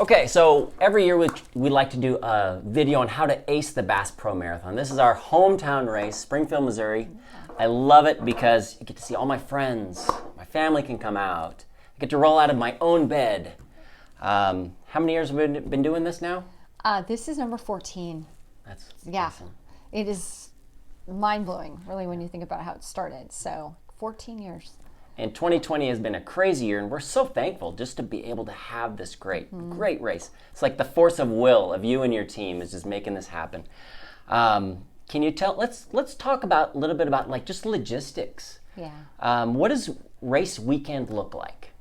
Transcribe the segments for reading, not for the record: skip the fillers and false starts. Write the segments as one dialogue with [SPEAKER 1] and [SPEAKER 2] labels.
[SPEAKER 1] Okay, so every year we like to do a video on how to ace the Bass Pro Marathon. This is our hometown race, Springfield, Missouri. I love it because you get to see all my friends. My family can come out. I get to roll out of my own bed. How many years have we been doing this now?
[SPEAKER 2] This is number 14.
[SPEAKER 1] That's
[SPEAKER 2] awesome. It is mind-blowing, really, when you think about how it started. So 14 years.
[SPEAKER 1] And 2020 has been a crazy year, and we're so thankful just to be able to have this great race. It's like the force of will of you and your team is just making this happen. Can you tell? Let's talk about a little bit about like just logistics.
[SPEAKER 2] Yeah.
[SPEAKER 1] What does race weekend look like?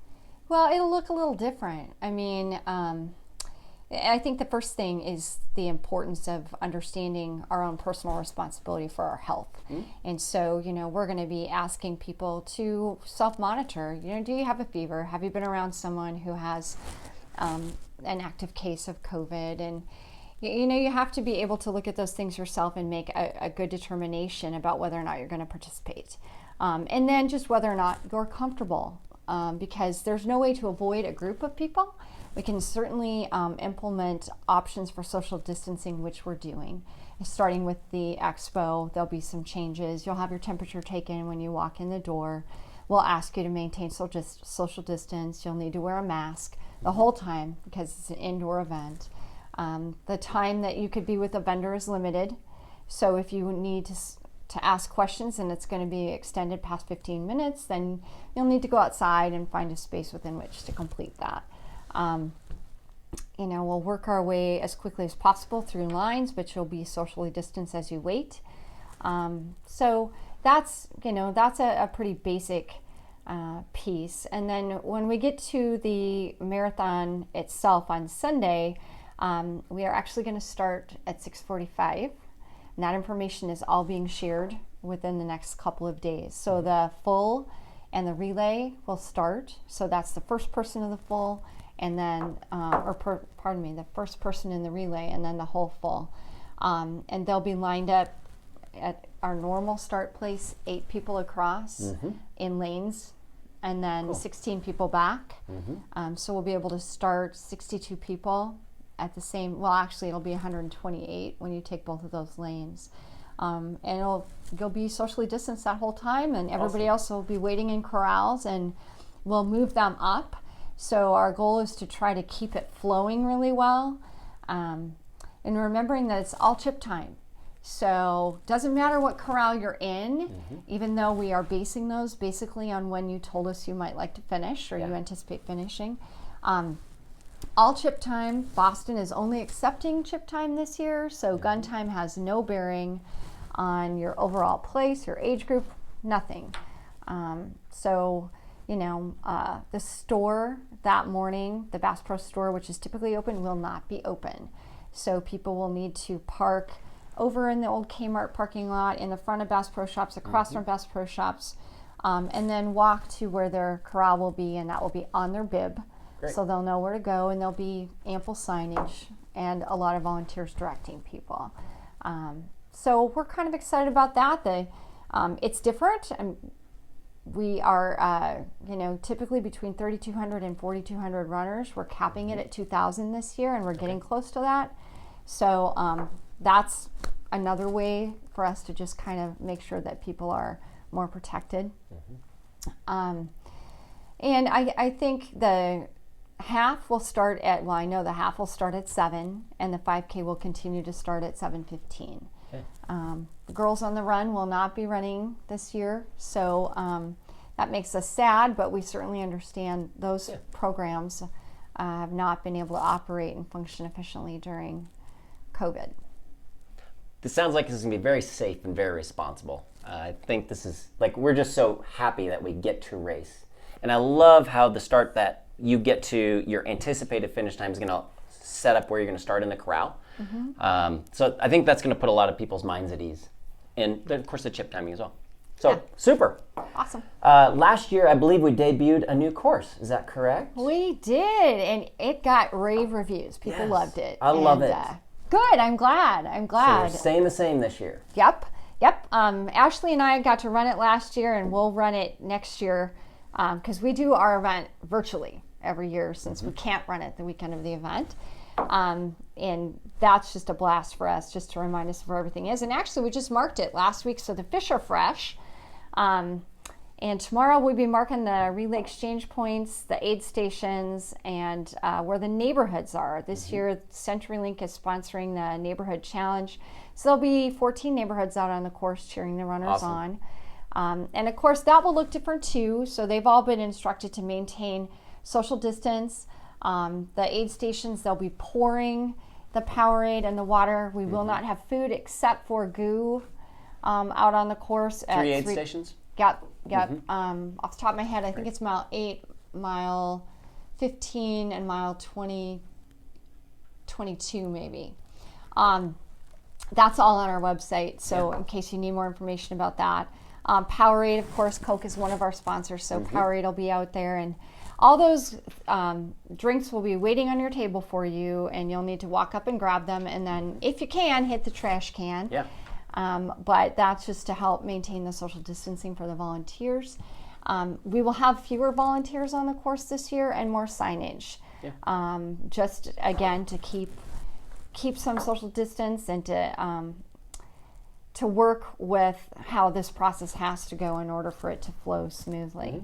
[SPEAKER 2] Well, it'll look a little different. I mean, I think the first thing is the importance of understanding our own personal responsibility for our health. And so, we're going to be asking people to self-monitor. Do you have a fever? Have you been around someone who has an active case of COVID? And, you have to be able to look at those things yourself and make a good determination about whether or not you're going to participate. And then just whether or not you're comfortable, because there's no way to avoid a group of people. We can certainly implement options for social distancing, which we're doing. Starting with the expo, there'll be some changes. You'll have your temperature taken when you walk in the door. We'll ask you to maintain social distance. You'll need to wear a mask the whole time because it's an indoor event. The time that you could be with a vendor is limited. So if you need to ask questions and it's going to be extended past 15 minutes, then you'll need to go outside and find a space within which to complete that. We'll work our way as quickly as possible through lines, but you'll be socially distanced as you wait. So that's a pretty basic piece. And then when we get to the marathon itself on Sunday, we are actually going to start at 6:45. And that information is all being shared within the next couple of days. So the full and the relay will start. So that's the first person of the full, and then, the first person in the relay, and then the whole full. And they'll be lined up at our normal start place, 8 people across in lanes, and then 16 people back. So we'll be able to start 62 people at the same, well, actually it'll be 128 when you take both of those lanes. And you'll be socially distanced that whole time, and everybody else will be waiting in corrals, and we'll move them up. So our goal is to try to keep it flowing really well, and remembering that it's all chip time. So doesn't matter what corral you're in, even though we are basing those basically on when you told us you might like to finish or you anticipate finishing. All chip time. Boston is only accepting chip time this year, so gun time has no bearing on your overall place, your age group, nothing. The store that morning, the Bass Pro store, which is typically open, will not be open. So people will need to park over in the old Kmart parking lot, in the front of Bass Pro Shops, across from Bass Pro Shops, and then walk to where their corral will be, and that will be on their bib. Great. So they'll know where to go, and there'll be ample signage and a lot of volunteers directing people. So we're kind of excited about that. It's different. We are, typically between 3,200 and 4,200 runners. We're capping it at 2,000 this year, and we're getting close to that. So that's another way for us to just kind of make sure that people are more protected. And I think the half will start at, I know the half will start at 7, and the 5K will continue to start at 7:15. Okay. The girls on the run will not be running this year, so that makes us sad, but we certainly understand those programs have not been able to operate and function efficiently during COVID.
[SPEAKER 1] This sounds like this is going to be very safe and very responsible. I think this is, we're just so happy that we get to race. And I love how the start that you get to, your anticipated finish time is going to set up where you're going to start in the corral. So I think that's going to put a lot of people's minds at ease. And of course the chip timing as well. So super.
[SPEAKER 2] Awesome.
[SPEAKER 1] Last year, I believe we debuted a new course. Is that correct?
[SPEAKER 2] We did, and it got rave reviews. People loved it.
[SPEAKER 1] I love it.
[SPEAKER 2] Good. I'm glad.
[SPEAKER 1] So we're staying the same this year.
[SPEAKER 2] Yep. Ashley and I got to run it last year, and we'll run it next year because we do our event virtually. every year since we can't run it the weekend of the event. And that's just a blast for us, just to remind us of where everything is. And actually, we just marked it last week, so the fish are fresh. And tomorrow we'll be marking the relay exchange points, the aid stations, and where the neighborhoods are. This year, CenturyLink is sponsoring the Neighborhood Challenge. So there'll be 14 neighborhoods out on the course cheering the runners on. And of course, that will look different too. So they've all been instructed to maintain social distance. The aid stations, they'll be pouring the Powerade and the water. We will not have food except for goo out on the course.
[SPEAKER 1] Three aid stations?
[SPEAKER 2] Yep. Off the top of my head, I think it's mile 8, mile 15, and mile 22 maybe. That's all on our website, so in case you need more information about that. Powerade, of course, Coke is one of our sponsors, so Powerade will be out there, and all those drinks will be waiting on your table for you, and you'll need to walk up and grab them, and then, if you can, hit the trash can.
[SPEAKER 1] Yeah.
[SPEAKER 2] But that's just to help maintain the social distancing for the volunteers. We will have fewer volunteers on the course this year and more signage. Yeah. Just, again, to keep some social distance and to work with how this process has to go in order for it to flow smoothly.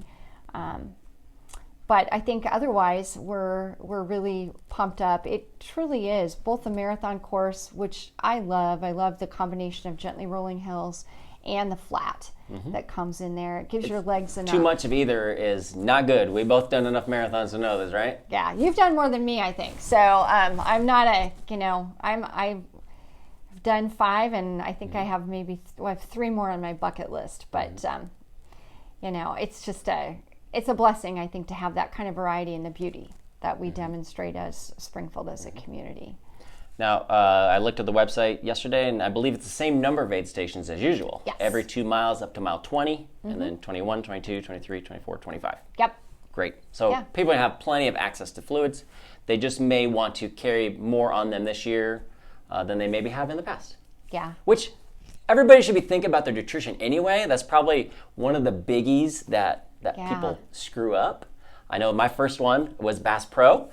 [SPEAKER 2] But I think otherwise we're really pumped up. It truly is both the marathon course, which I love the combination of gently rolling hills and the flat that comes in there. It gives your legs enough.
[SPEAKER 1] Too much of either is not good. We've both done enough marathons to know this, right?
[SPEAKER 2] Yeah, you've done more than me, I think. So I'm not I've done 5, and I think I have I have 3 more on my bucket list. But it's just it's a blessing, I think, to have that kind of variety and the beauty that we demonstrate as Springfield as a community.
[SPEAKER 1] Now, I looked at the website yesterday, and I believe it's the same number of aid stations as usual.
[SPEAKER 2] Yes.
[SPEAKER 1] Every 2 miles up to mile 20, and then 21, 22, 23, 24, 25.
[SPEAKER 2] Yep.
[SPEAKER 1] Great. So people have plenty of access to fluids. They just may want to carry more on them this year than they maybe have in the past.
[SPEAKER 2] Yeah.
[SPEAKER 1] Which everybody should be thinking about their nutrition anyway. That's probably one of the biggies that people screw up. I know my first one was Bass Pro.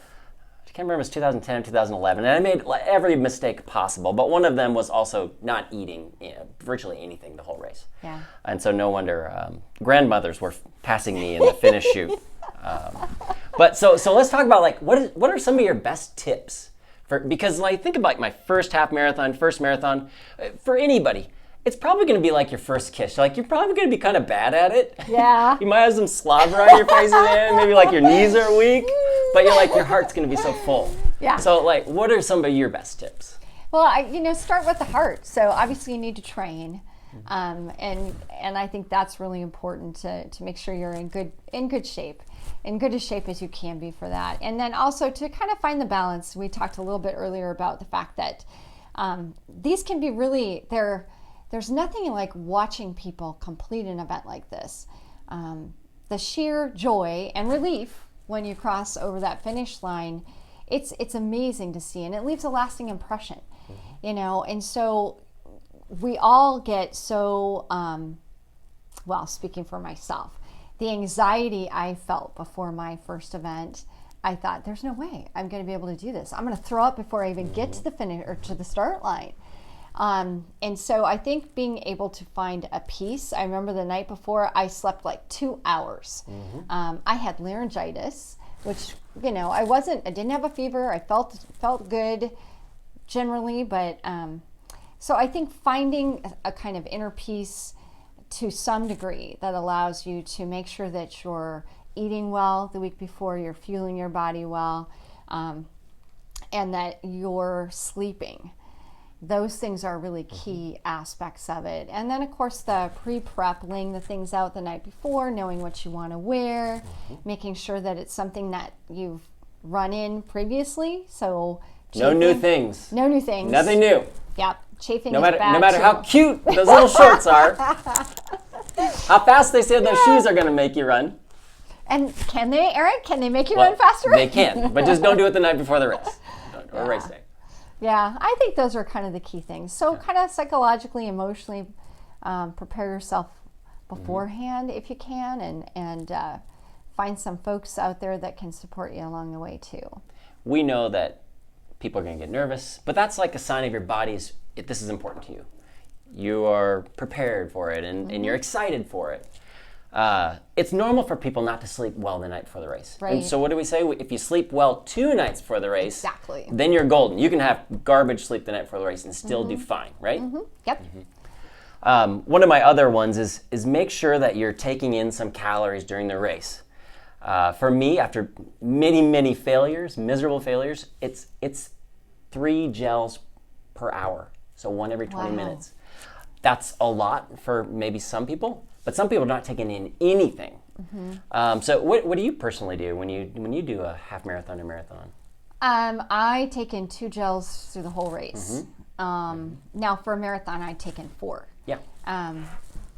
[SPEAKER 1] I can't remember if it was 2010 or 2011, and I made every mistake possible, but one of them was also not eating virtually anything the whole race.
[SPEAKER 2] Yeah. And
[SPEAKER 1] so no wonder grandmothers were passing me in the finish chute. But so let's talk about what are some of your best tips because think about my first marathon, for anybody. It's probably going to be like your first kiss. You're probably going to be kind of bad at it.
[SPEAKER 2] Yeah.
[SPEAKER 1] You might have some slobber on your face again. Maybe your knees are weak, but your heart's going to be so full. Yeah. So what are some of your best tips?
[SPEAKER 2] Well, start with the heart. So obviously you need to train, and I think that's really important to make sure you're in good shape, as shape as you can be for that. And then also to kind of find the balance. We talked a little bit earlier about the fact that these can be really There's nothing like watching people complete an event like this. The sheer joy and relief when you cross over that finish line, it's amazing to see, and it leaves a lasting impression, And so we all get so, speaking for myself, the anxiety I felt before my first event, I thought, there's no way I'm going to be able to do this. I'm going to throw up before I even get to the finish or to the start line. And so I think being able to find a peace. I remember the night before I slept 2 hours. I had laryngitis, which, I didn't have a fever. I felt good generally, but, so I think finding a kind of inner peace to some degree that allows you to make sure that you're eating well the week before, you're fueling your body well, and that you're sleeping. Those things are really key aspects of it. And then, of course, the pre-prep, laying the things out the night before, knowing what you want to wear, making sure that it's something that you've run in previously. So
[SPEAKER 1] no new things.
[SPEAKER 2] No new things.
[SPEAKER 1] Nothing new.
[SPEAKER 2] Yep. Chafing is bad.
[SPEAKER 1] No matter how cute those little shorts are, how fast they say those shoes are going to make you run.
[SPEAKER 2] And can they, Aaron? Can they make you run faster?
[SPEAKER 1] They can, but just don't do it the night before the race or race day.
[SPEAKER 2] Yeah, I think those are kind of the key things. So kind of psychologically, emotionally prepare yourself beforehand if you can, and find some folks out there that can support you along the way too.
[SPEAKER 1] We know that people are going to get nervous, but that's like a sign of your body's, this is important to you. You are prepared for it, and you're excited for it. It's normal for people not to sleep well the night before the race.
[SPEAKER 2] Right.
[SPEAKER 1] And so what do we say? If you sleep well 2 nights before the race,
[SPEAKER 2] Exactly.
[SPEAKER 1] then you're golden. You can have garbage sleep the night before the race and still do fine, right?
[SPEAKER 2] Yep.
[SPEAKER 1] One of my other ones is make sure that you're taking in some calories during the race. For me, after many failures, miserable failures, it's 3 gels per hour. So 1 every 20
[SPEAKER 2] Wow.
[SPEAKER 1] minutes. That's a lot for maybe some people, but some people are not taking in anything. So what do you personally do when you do a half marathon or marathon?
[SPEAKER 2] I take in 2 gels through the whole race. Now for a marathon, I take in 4.
[SPEAKER 1] Yeah.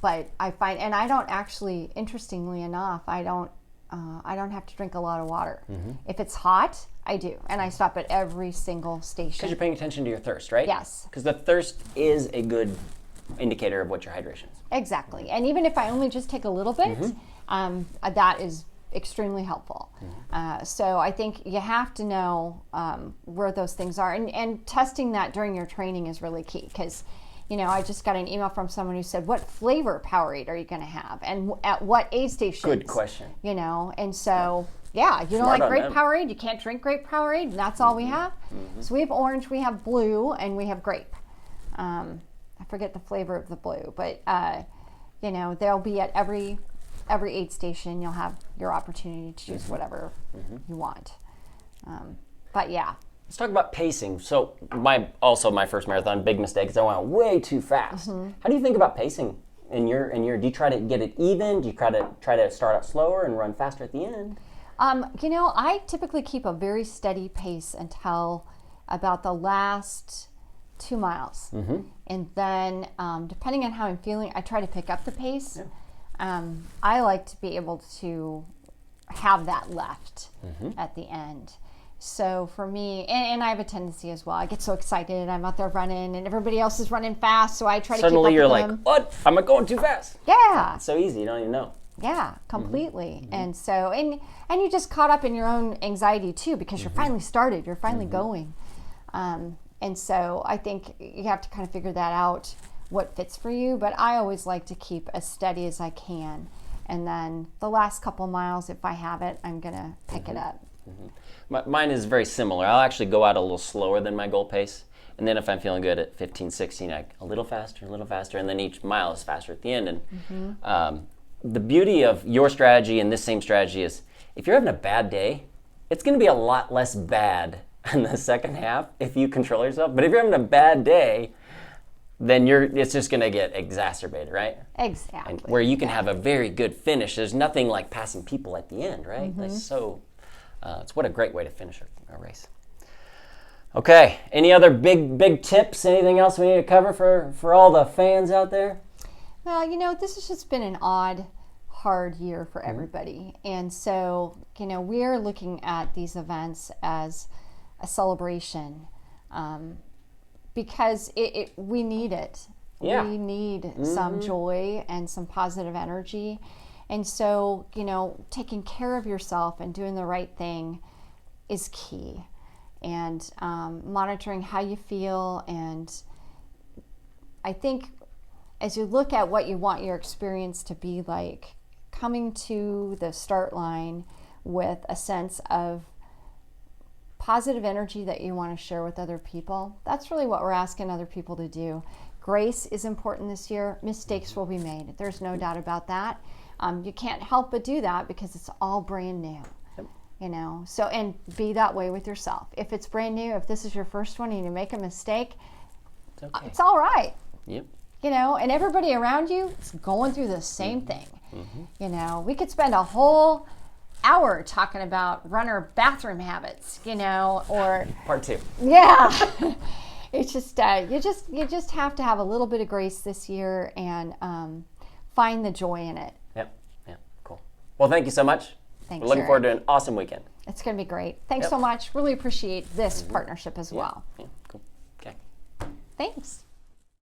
[SPEAKER 2] But I find, and I don't actually, interestingly enough, I don't have to drink a lot of water. If it's hot, I do, and I stop at every single station.
[SPEAKER 1] Because you're paying attention to your thirst, right?
[SPEAKER 2] Yes.
[SPEAKER 1] Because the thirst is a good indicator of what your hydration is.
[SPEAKER 2] Exactly, and even if I only just take a little bit, that is extremely helpful. So I think you have to know where those things are, and testing that during your training is really key, because I just got an email from someone who said, what flavor Powerade are you going to have? And at what aid stations?
[SPEAKER 1] Good question.
[SPEAKER 2] And so, you don't
[SPEAKER 1] Smart
[SPEAKER 2] like
[SPEAKER 1] on
[SPEAKER 2] grape
[SPEAKER 1] them.
[SPEAKER 2] Powerade, you can't drink grape Powerade, and that's all we have. So we have orange, we have blue, and we have grape. I forget the flavor of the blue, but, they'll be at every aid station. You'll have your opportunity to choose whatever you want. But yeah.
[SPEAKER 1] Let's talk about pacing. So my first marathon, big mistake, is I went way too fast. How do you think about pacing in your? Do you try to get it even? Do you try to start out slower and run faster at the end?
[SPEAKER 2] I typically keep a very steady pace until about the last 2 miles, and then depending on how I'm feeling, I try to pick up the pace. I like to be able to have that left at the end. So for me, and I have a tendency as well, I get so excited, I'm out there running and everybody else is running fast, so I try to keep up
[SPEAKER 1] Suddenly you're
[SPEAKER 2] with
[SPEAKER 1] like,
[SPEAKER 2] them.
[SPEAKER 1] what? I'm going too fast.
[SPEAKER 2] Yeah.
[SPEAKER 1] It's so easy, you don't even know.
[SPEAKER 2] Yeah, completely. And so, and you just caught up in your own anxiety too, because you're finally started, you're finally going. And so I think you have to kind of figure that out, what fits for you. But I always like to keep as steady as I can. And then the last couple miles, if I have it, I'm going to pick it up.
[SPEAKER 1] Mine is very similar. I'll actually go out a little slower than my goal pace. And then if I'm feeling good at 15, 16, a little faster, and then each mile is faster at the end. And the beauty of your strategy and this same strategy is if you're having a bad day, it's going to be a lot less bad in the second half if you control yourself. But if you're having a bad day, then it's just going to get exacerbated, right?
[SPEAKER 2] Exactly.
[SPEAKER 1] And where you can have a very good finish. There's nothing like passing people at the end, right? That's so, it's what a great way to finish a race. Okay, any other big tips? Anything else we need to cover for all the fans out there?
[SPEAKER 2] Well, this has just been an odd, hard year for everybody. And so, we're looking at these events as a celebration because we need it.
[SPEAKER 1] Yeah.
[SPEAKER 2] We need some joy and some positive energy. And so, taking care of yourself and doing the right thing is key. And monitoring how you feel. And I think as you look at what you want your experience to be like, coming to the start line with a sense of positive energy that you want to share with other people, that's really what we're asking other people to do. Grace is important this year. Mistakes will be made. There's no doubt about that. You can't help but do that because it's all brand new. So, and be that way with yourself. If it's brand new, if this is your first one and you make a mistake, it's all right.
[SPEAKER 1] Yep.
[SPEAKER 2] And everybody around you is going through the same thing. We could spend a whole hour talking about runner bathroom habits, or
[SPEAKER 1] Part 2.
[SPEAKER 2] Yeah. It's just you just have to have a little bit of grace this year and find the joy in it.
[SPEAKER 1] Yep. Cool. Well, thank you so much.
[SPEAKER 2] Thanks.
[SPEAKER 1] We're looking forward to an awesome weekend.
[SPEAKER 2] It's going to be great. Thanks so much. Really appreciate this partnership as well.
[SPEAKER 1] Yeah. Cool. Okay.
[SPEAKER 2] Thanks.